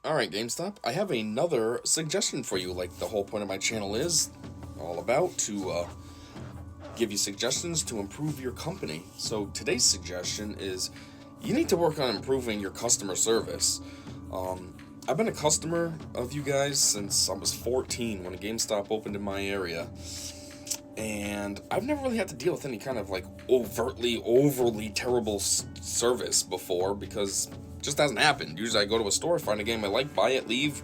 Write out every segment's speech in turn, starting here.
Alright, GameStop, I have another suggestion for you, like the whole point of my channel is all about, to give you suggestions to improve your company. So today's suggestion is you need to work on improving your customer service. I've been a customer of you guys since I was 14 when a GameStop opened in my area. And I've never really had to deal with any kind of like overly terrible service before because it just hasn't happened. Usually I go to a store, find a game I like, buy it, leave.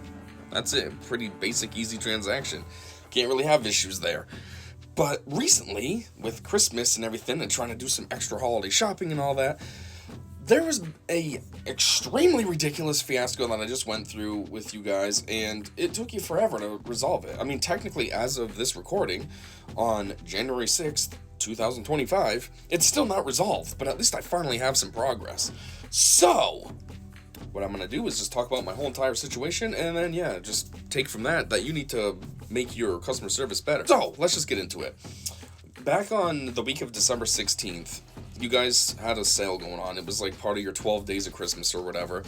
That's it. Pretty basic, easy transaction. Can't really have issues there. But recently, with Christmas and everything and trying to do some extra holiday shopping and all that, there was a extremely ridiculous fiasco that I just went through with you guys, and it took you forever to resolve it. I mean, technically, as of this recording, on January 6th, 2025, it's still not resolved, but at least I finally have some progress. So, what I'm going to do is just talk about my whole entire situation, and then, just take from that you need to make your customer service better. So, let's just get into it. Back on the week of December 16th, you guys had a sale going on. It was like part of your 12 days of Christmas or whatever.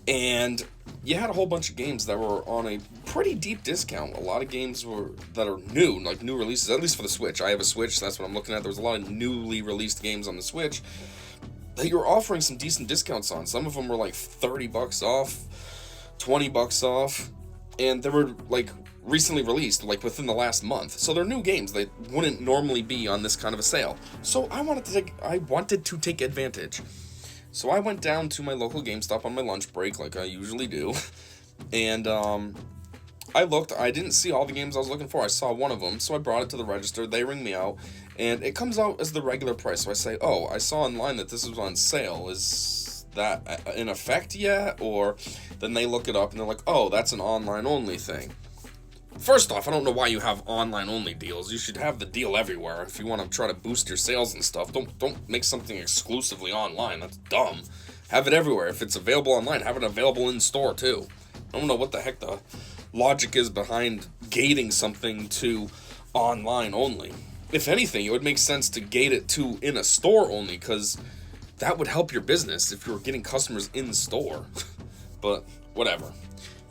And you had a whole bunch of games that were on a pretty deep discount. A lot of games that are new, like new releases, at least for the Switch. I have a Switch, so that's what I'm looking at. There was a lot of newly released games on the Switch that you were offering some decent discounts on. Some of them were like $30 off, $20 off, and they were like recently released, like within the last month. So they're new games that wouldn't normally be on this kind of a sale. So I wanted to take advantage. So I went down to my local GameStop on my lunch break, like I usually do, and I looked. I didn't see all the games I was looking for. I saw one of them, so I brought it to the register. They ring me out, and it comes out as the regular price. So I say, "Oh, I saw online that this was on sale. Is that in effect yet?" Or then they look it up and they're like, "Oh, that's an online only thing." First off, I don't know why you have online-only deals. You should have the deal everywhere. If you want to try to boost your sales and stuff, don't make something exclusively online. That's dumb. Have it everywhere. If it's available online, have it available in store too. I don't know what the heck the logic is behind gating something to online only. If anything, it would make sense to gate it to in a store only, because that would help your business if you were getting customers in store. But whatever.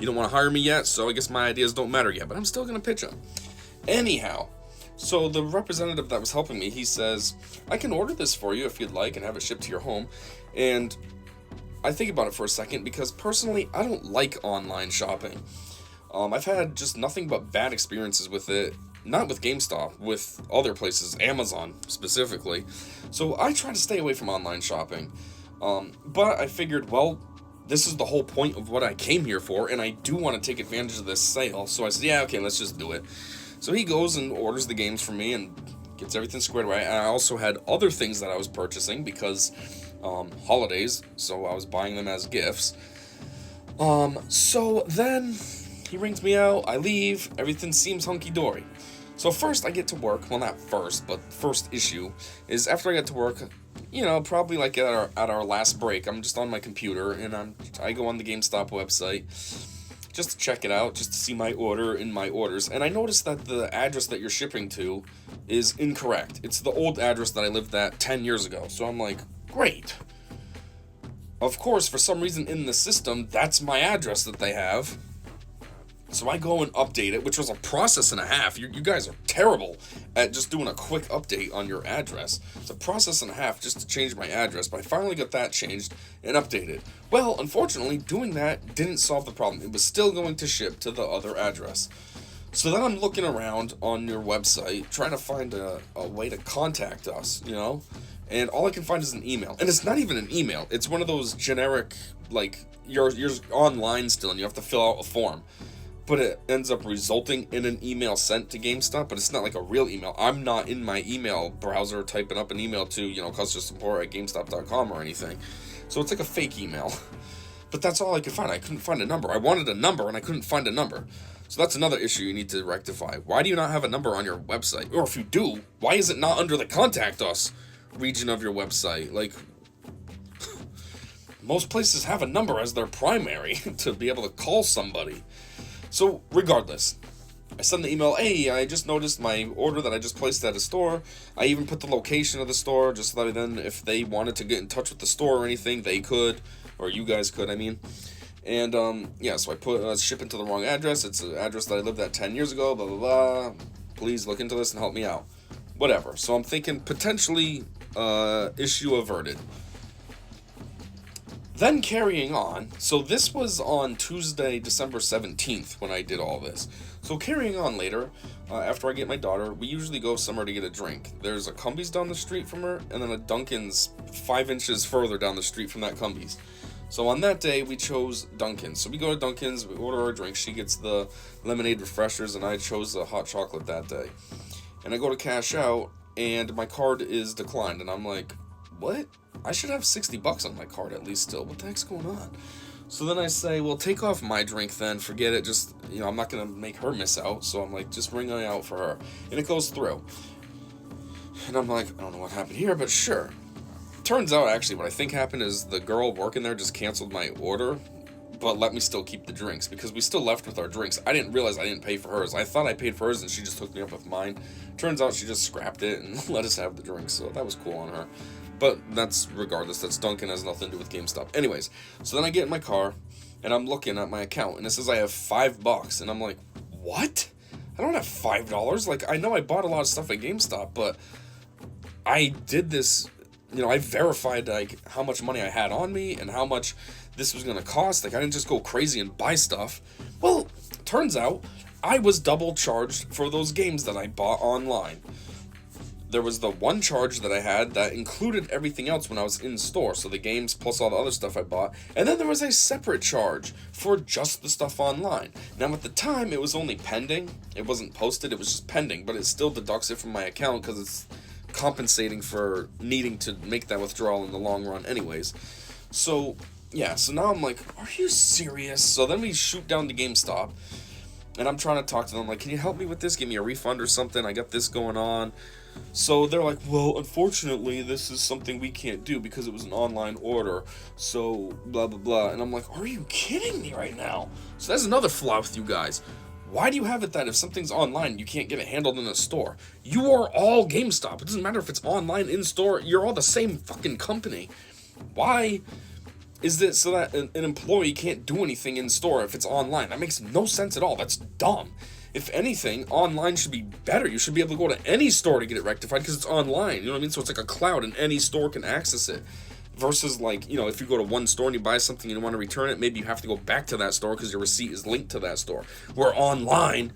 You don't want to hire me yet, so I guess my ideas don't matter yet, but I'm still going to pitch them. Anyhow, so the representative that was helping me, he says, I can order this for you if you'd like and have it shipped to your home. And I think about it for a second because personally, I don't like online shopping. I've had just nothing but bad experiences with it. Not with GameStop, with other places, Amazon specifically. So I try to stay away from online shopping. But I figured, well, this is the whole point of what I came here for, and I do want to take advantage of this sale. So I said, yeah, okay, let's just do it. So he goes and orders the games for me and gets everything squared away. And I also had other things that I was purchasing because holidays, so I was buying them as gifts. So then he rings me out, I leave, everything seems hunky-dory. So first I get to work, well, not first, but first issue is after I get to work, probably like at our last break, I'm just on my computer and I go on the GameStop website just to check it out, just to see my order in my orders, and I noticed that the address that you're shipping to is incorrect. It's the old address that I lived at 10 years ago. So I'm like, great. Of course, for some reason in the system, that's my address that they have. So I go and update it, which was a process and a half. You guys are terrible at just doing a quick update on your address. It's a process and a half just to change my address, but I finally got that changed and updated. Well, unfortunately, doing that didn't solve the problem. It was still going to ship to the other address. So then I'm looking around on your website, trying to find a way to contact us, and all I can find is an email. And it's not even an email. It's one of those generic, like, you're online still, and you have to fill out a form. But it ends up resulting in an email sent to GameStop, but it's not like a real email. I'm not in my email browser typing up an email to, customer support at GameStop.com or anything. So it's like a fake email. But that's all I could find. I couldn't find a number. I wanted a number, and I couldn't find a number. So that's another issue you need to rectify. Why do you not have a number on your website? Or if you do, why is it not under the Contact Us region of your website? Like, most places have a number as their primary to be able to call somebody. So, regardless, I send the email, hey, I just noticed my order that I just placed at a store. I even put the location of the store, just so that then if they wanted to get in touch with the store or anything, they could, or you guys could, I mean. And, yeah, so I put shipping to the wrong address. It's an address that I lived at 10 years ago, blah, blah, blah. Please look into this and help me out. Whatever. So I'm thinking potentially issue averted. Then carrying on, so this was on Tuesday, December 17th when I did all this. So carrying on later, after I get my daughter, we usually go somewhere to get a drink. There's a Cumbies down the street from her, and then a Dunkin's 5 inches further down the street from that Cumbies. So on that day, we chose Dunkin's. So we go to Dunkin's, we order our drink. She gets the lemonade refreshers, and I chose the hot chocolate that day. And I go to cash out, and my card is declined, and I'm like, what? I should have $60 on my card at least still. What the heck's going on? So then I say, well, take off my drink then. Forget it. Just, I'm not going to make her miss out. So I'm like, just ring it out for her. And it goes through. And I'm like, I don't know what happened here, but sure. Turns out, actually, what I think happened is the girl working there just canceled my order, but let me still keep the drinks because we still left with our drinks. I didn't realize I didn't pay for hers. I thought I paid for hers and she just hooked me up with mine. Turns out she just scrapped it and let us have the drinks. So that was cool on her. But that's regardless. That's Dunkin', has nothing to do with GameStop. Anyways, so then I get in my car and I'm looking at my account and it says I have $5. And I'm like, what? I don't have $5. Like, I know I bought a lot of stuff at GameStop, but I did this, I verified like how much money I had on me and how much this was going to cost. Like, I didn't just go crazy and buy stuff. Well, turns out I was double charged for those games that I bought online. There was the one charge that I had that included everything else when I was in store, so the games plus all the other stuff I bought, and then there was a separate charge for just the stuff online. Now at the time, it was only pending, it wasn't posted, it was just pending, but it still deducts it from my account because it's compensating for needing to make that withdrawal in the long run anyways. So, yeah, so now I'm like, are you serious? So then we shoot down to GameStop, and I'm trying to talk to them, like, can you help me with this? Give me a refund or something, I got this going on. So they're like, well, unfortunately, this is something we can't do because it was an online order, so blah, blah, blah. And I'm like, are you kidding me right now? So that's another flaw with you guys. Why do you have it that if something's online, you can't get it handled in a store? You are all GameStop. It doesn't matter if it's online, in-store, you're all the same fucking company. Why is it so that an employee can't do anything in-store if it's online? That makes no sense at all. That's dumb. If anything, online should be better. You should be able to go to any store to get it rectified because it's online. You know what I mean? So it's like a cloud and any store can access it. Versus like, if you go to one store and you buy something and you want to return it, maybe you have to go back to that store because your receipt is linked to that store. Where online,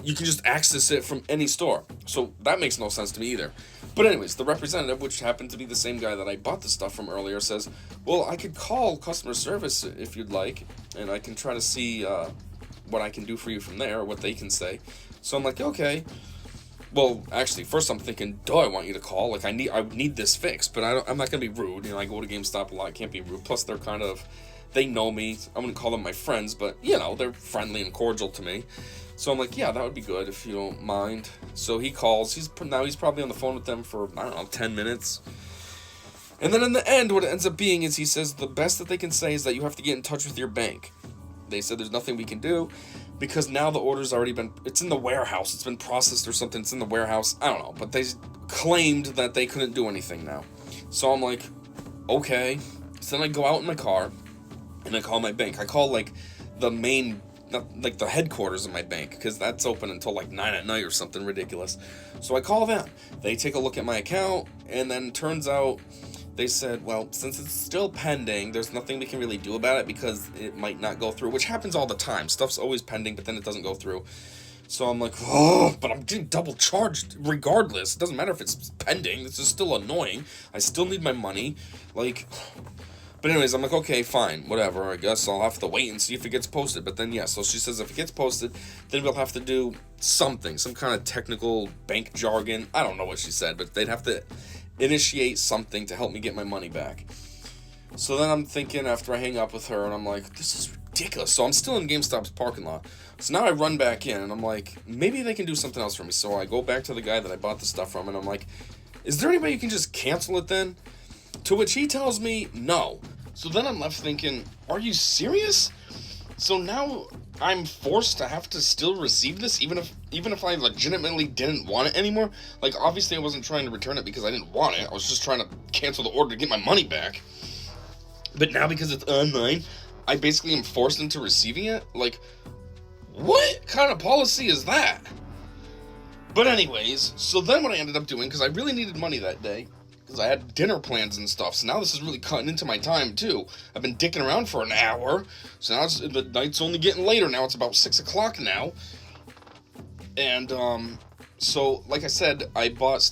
you can just access it from any store. So that makes no sense to me either. But anyways, the representative, which happened to be the same guy that I bought the stuff from earlier, says, well, I could call customer service if you'd like, and I can try to see what I can do for you from there, or what they can say. So I'm like, okay. Well, actually, first I'm thinking, I want you to call. Like, I need this fixed, but I'm not going to be rude. I go to GameStop a lot, I can't be rude. Plus, they're they know me. I wouldn't call them my friends, but, they're friendly and cordial to me. So I'm like, yeah, that would be good if you don't mind. So he calls. He's probably on the phone with them for, 10 minutes. And then in the end, what it ends up being is he says the best that they can say is that you have to get in touch with your bank. They said there's nothing we can do because now the order's already it's in the warehouse. It's been processed or something. It's in the warehouse. I don't know. But they claimed that they couldn't do anything now. So I'm like, okay. So then I go out in my car and I call my bank. I call like the main, like the headquarters of my bank because that's open until like 9 at night or something ridiculous. So I call them. They take a look at my account and then turns out they said, well, since it's still pending, there's nothing we can really do about it because it might not go through, which happens all the time. Stuff's always pending, but then it doesn't go through. So I'm like, but I'm getting double charged regardless. It doesn't matter if it's pending. This is still annoying. I still need my money. But anyways, I'm like, okay, fine, whatever. I guess I'll have to wait and see if it gets posted. But then, so she says if it gets posted, then we'll have to do something, some kind of technical bank jargon. I don't know what she said, but they'd have to initiate something to help me get my money back. So then I'm thinking after I hang up with her, and I'm like, this is ridiculous. So I'm still in GameStop's parking lot. So now I run back in, and I'm like, maybe they can do something else for me. So I go back to the guy that I bought the stuff from, and I'm like, is there any way you can just cancel it then? To which he tells me no. So then I'm left thinking, are you serious? So now I'm forced to have to still receive this, even if I legitimately didn't want it anymore. Like, obviously I wasn't trying to return it because I didn't want it. I was just trying to cancel the order to get my money back. But now because it's online, I basically am forced into receiving it. Like, what kind of policy is that? But anyways, so then what I ended up doing, because I really needed money that day, because I had dinner plans and stuff, so now this is really cutting into my time, too. I've been dicking around for an hour, so now the night's only getting later now. It's about 6 o'clock now. And, so, like I said, I bought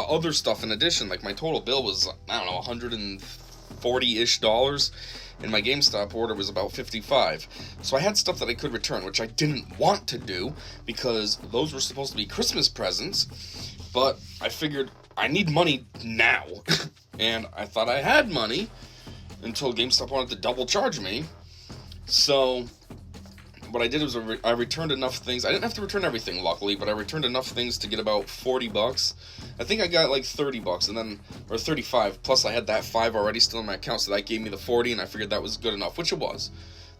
other stuff in addition. Like, my total bill was, I don't know, $140-ish, and my GameStop order was about $55. So I had stuff that I could return, which I didn't want to do, because those were supposed to be Christmas presents, but I figured I need money now, and I thought I had money, until GameStop wanted to double charge me. So what I did was I returned enough things. I didn't have to return everything, luckily, but I returned enough things to get about $40. I think I got like $30, and then, or 35, plus I had that 5 already still in my account, so that gave me the 40, and I figured that was good enough, which it was.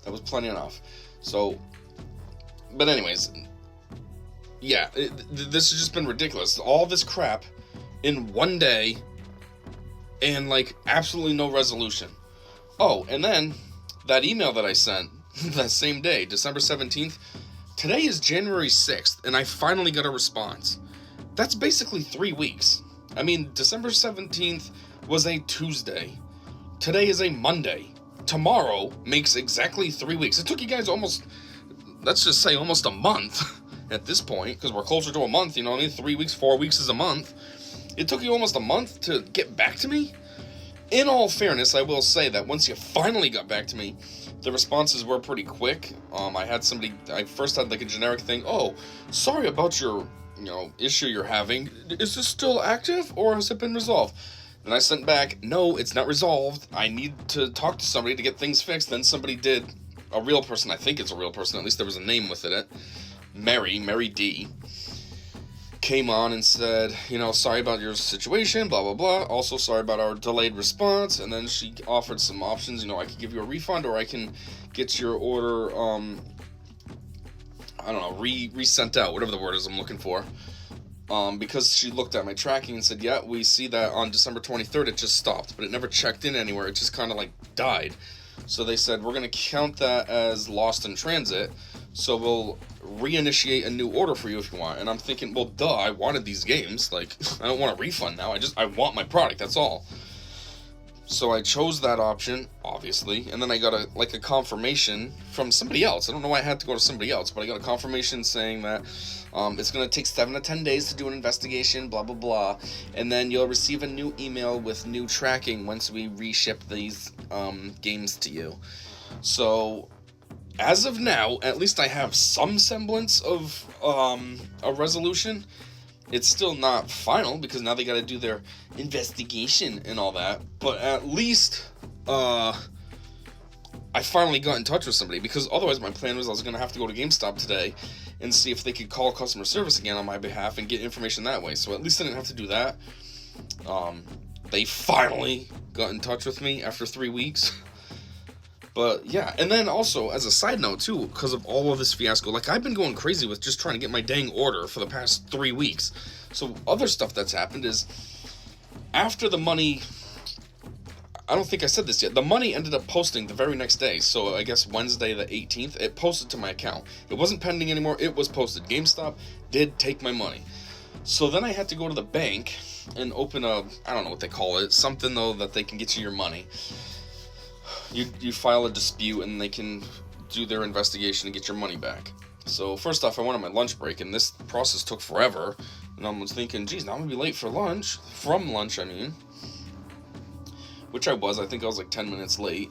That was plenty enough. So, but anyways, yeah, this has just been ridiculous. All this crap in one day, and like absolutely no resolution. Oh, and then that email that I sent that same day, December 17th, today is January 6th, and I finally got a response. That's basically 3 weeks. I mean, December 17th was a Tuesday. Today is a Monday. Tomorrow makes exactly 3 weeks. It took you guys almost, let's just say almost a month at this point, because we're closer to a month, you know what I mean? 3 weeks, 4 weeks is a month. It took you almost a month to get back to me? In all fairness, I will say that once you finally got back to me, the responses were pretty quick. I first had like a generic thing, oh, sorry about your, issue you're having. Is this still active, or has it been resolved? And I sent back, no, it's not resolved. I need to talk to somebody to get things fixed. Then somebody did, a real person, I think it's a real person, at least there was a name with it, Mary D, came on and said, sorry about your situation, blah, blah, blah. Also, sorry about our delayed response. And then she offered some options. I could give you a refund, or I can get your order, re-sent out, whatever the word is I'm looking for. Because she looked at my tracking and said, yeah, we see that on December 23rd it just stopped, but it never checked in anywhere. It just kind of died. So they said, we're going to count that as lost in transit, so we'll reinitiate a new order for you if you want. And I'm thinking, well, duh, I wanted these games. I don't want a refund now. I want my product, that's all. So I chose that option, obviously, and then I got a confirmation from somebody else. I don't know why I had to go to somebody else, but I got a confirmation saying that it's going to take 7 to 10 days to do an investigation, blah, blah, blah, and then you'll receive a new email with new tracking once we reship these games to you. So, as of now, at least I have some semblance of a resolution. It's still not final, because now they got to do their investigation and all that, but at least I finally got in touch with somebody, because otherwise my plan was I was going to have to go to GameStop today and see if they could call customer service again on my behalf and get information that way. So at least I didn't have to do that. They finally got in touch with me after 3 weeks. But yeah, and then also, as a side note too, because of all of this fiasco, I've been going crazy with just trying to get my dang order for the past 3 weeks. So other stuff that's happened is, after the money, I don't think I said this yet, the money ended up posting the very next day. So I guess Wednesday the 18th, it posted to my account. It wasn't pending anymore, it was posted. GameStop did take my money. So then I had to go to the bank and open I don't know what they call it, something though that they can get you your money. You file a dispute and they can do their investigation and get your money back. So first off, I went on my lunch break, and this process took forever. And I was thinking, geez, now I'm going to be late for lunch. From lunch, I mean. Which I was. I think I was 10 minutes late.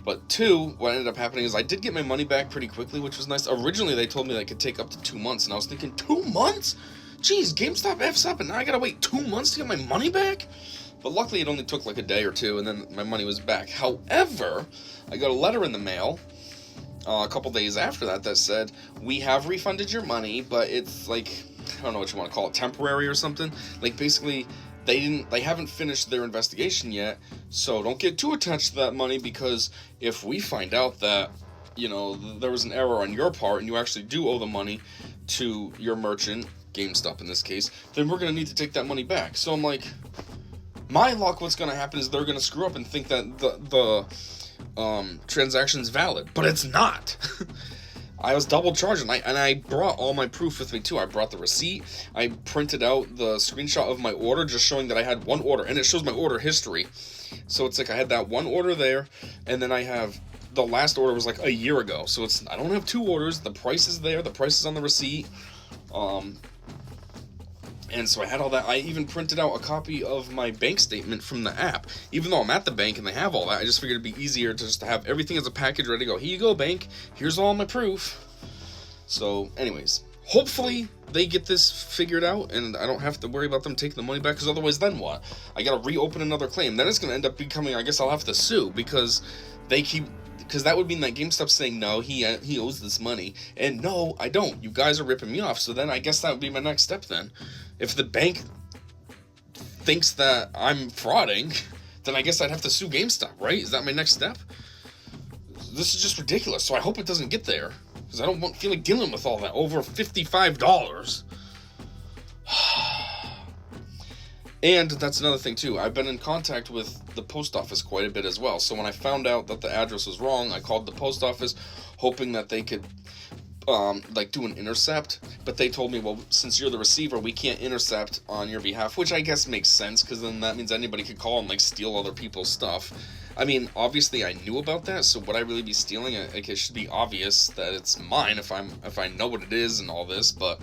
But two, what ended up happening is I did get my money back pretty quickly, which was nice. Originally, they told me that it could take up to 2 months. And I was thinking, 2 months? Geez, GameStop F's up and now I got to wait 2 months to get my money back? But luckily, it only took a day or two, and then my money was back. However, I got a letter in the mail a couple days after that said, we have refunded your money, but it's I don't know what you want to call it, temporary or something. Basically, they haven't finished their investigation yet, so don't get too attached to that money, because if we find out that, there was an error on your part and you actually do owe the money to your merchant, GameStop in this case, then we're going to need to take that money back. So I'm my luck, what's going to happen is they're going to screw up and think that the transaction's valid, but it's not. I was double charged, and I brought all my proof with me too. I brought the receipt. I printed out the screenshot of my order, just showing that I had one order, and it shows my order history. So it's like I had that one order there, and then I have the last order was like a year ago. So I don't have two orders. The price is there. The price is on the receipt. And so I had all that. I even printed out a copy of my bank statement from the app. Even though I'm at the bank and they have all that, I just figured it'd be easier to just have everything as a package ready to go. Here you go, bank. Here's all my proof. So, anyways, hopefully they get this figured out and I don't have to worry about them taking the money back, because otherwise then what? I gotta reopen another claim. Then it's gonna end up becoming, I guess I'll have to sue, because that would mean that GameStop's saying, no, he owes this money. And no, I don't. You guys are ripping me off. So then I guess that would be my next step then. If the bank thinks that I'm frauding, then I guess I'd have to sue GameStop, right? Is that my next step? This is just ridiculous. So I hope it doesn't get there, because I don't feel like dealing with all that. Over $55. And that's another thing too. I've been in contact with the post office quite a bit as well. So when I found out that the address was wrong, I called the post office hoping that they could do an intercept. But they told me, well, since you're the receiver, we can't intercept on your behalf, which I guess makes sense, because then that means anybody could call and steal other people's stuff. I mean, obviously I knew about that, so would I really be stealing it? It should be obvious that it's mine if I know what it is and all this, but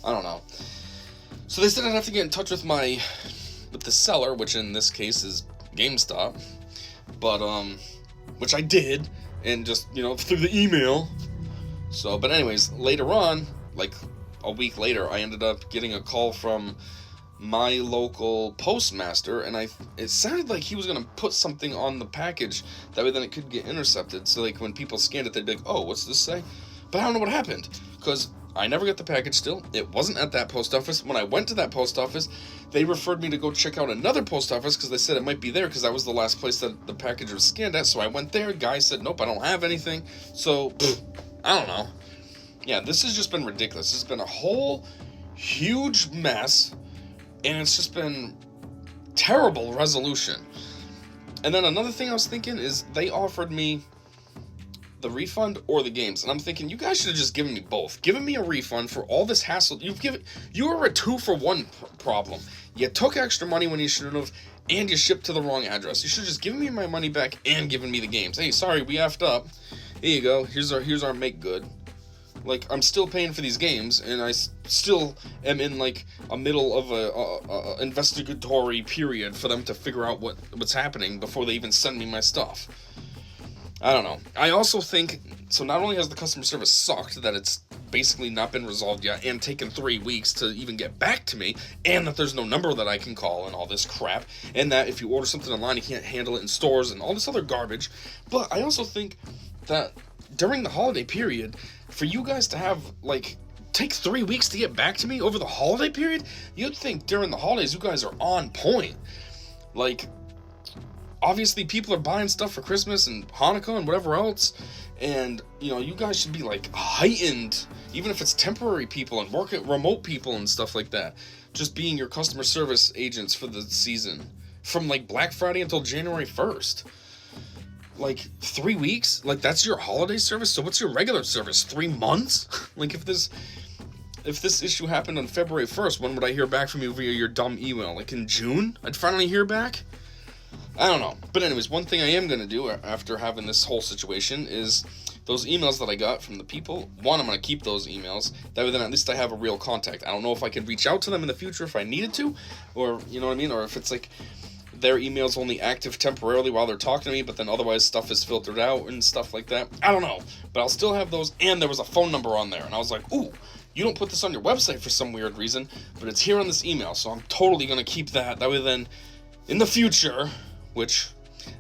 I don't know. So they said I'd have to get in touch with the seller, which in this case is GameStop, but which I did, and just through the email. So, but anyways, later on, like a week later, I ended up getting a call from my local postmaster, and it sounded like he was gonna put something on the package that way then it could get intercepted. So when people scanned it, they'd be like, "Oh, what's this say?" But I don't know what happened, because I never got the package still. It wasn't at that post office. When I went to that post office, they referred me to go check out another post office, because they said it might be there, because that was the last place that the package was scanned at. So I went there. Guy said, "Nope, I don't have anything." So, I don't know. Yeah, this has just been ridiculous. This has been a whole huge mess, and it's just been terrible resolution. And then another thing I was thinking is they offered me the refund or the games, and I'm thinking, you guys should have just given me both. Given me a refund for all this hassle. You were a 2-for-1 problem. You took extra money when you shouldn't have, and you shipped to the wrong address. You should have just given me my money back and given me the games. Hey, sorry, we effed up. Here you go. Here's our make good. I'm still paying for these games, and I still am in a middle of a investigatory period for them to figure out what's happening before they even send me my stuff. I don't know. I also think, so not only has the customer service sucked, that it's basically not been resolved yet, and taken 3 weeks to even get back to me, and that there's no number that I can call, and all this crap, and that if you order something online, you can't handle it in stores, and all this other garbage. But I also think that during the holiday period, for you guys to have, take 3 weeks to get back to me over the holiday period, you'd think during the holidays you guys are on point. Obviously people are buying stuff for Christmas and Hanukkah and whatever else, and you guys should be heightened, even if it's temporary people and remote people and stuff like that, just being your customer service agents for the season from Black Friday until January 1st. 3 weeks? That's your holiday service? So what's your regular service? 3 months? If this issue happened on February 1st, when would I hear back from you via your dumb email? In June? I'd finally hear back? I don't know. But anyways, one thing I am going to do after having this whole situation is those emails that I got from the people. One, I'm going to keep those emails. That way then at least I have a real contact. I don't know if I could reach out to them in the future if I needed to, or, you know what I mean? Or if it's their email's only active temporarily while they're talking to me, but then otherwise stuff is filtered out and stuff like that. I don't know. But I'll still have those, and there was a phone number on there, and I was like, ooh, you don't put this on your website for some weird reason, but it's here on this email, so I'm totally going to keep that. That way then, in the future, which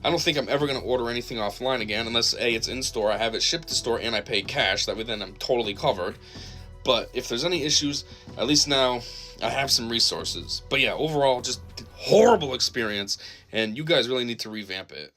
I don't think I'm ever going to order anything offline again, unless A, it's in-store, I have it shipped to store, and I pay cash. That way then I'm totally covered. But if there's any issues, at least now I have some resources. But yeah, overall, just horrible experience, and you guys really need to revamp it.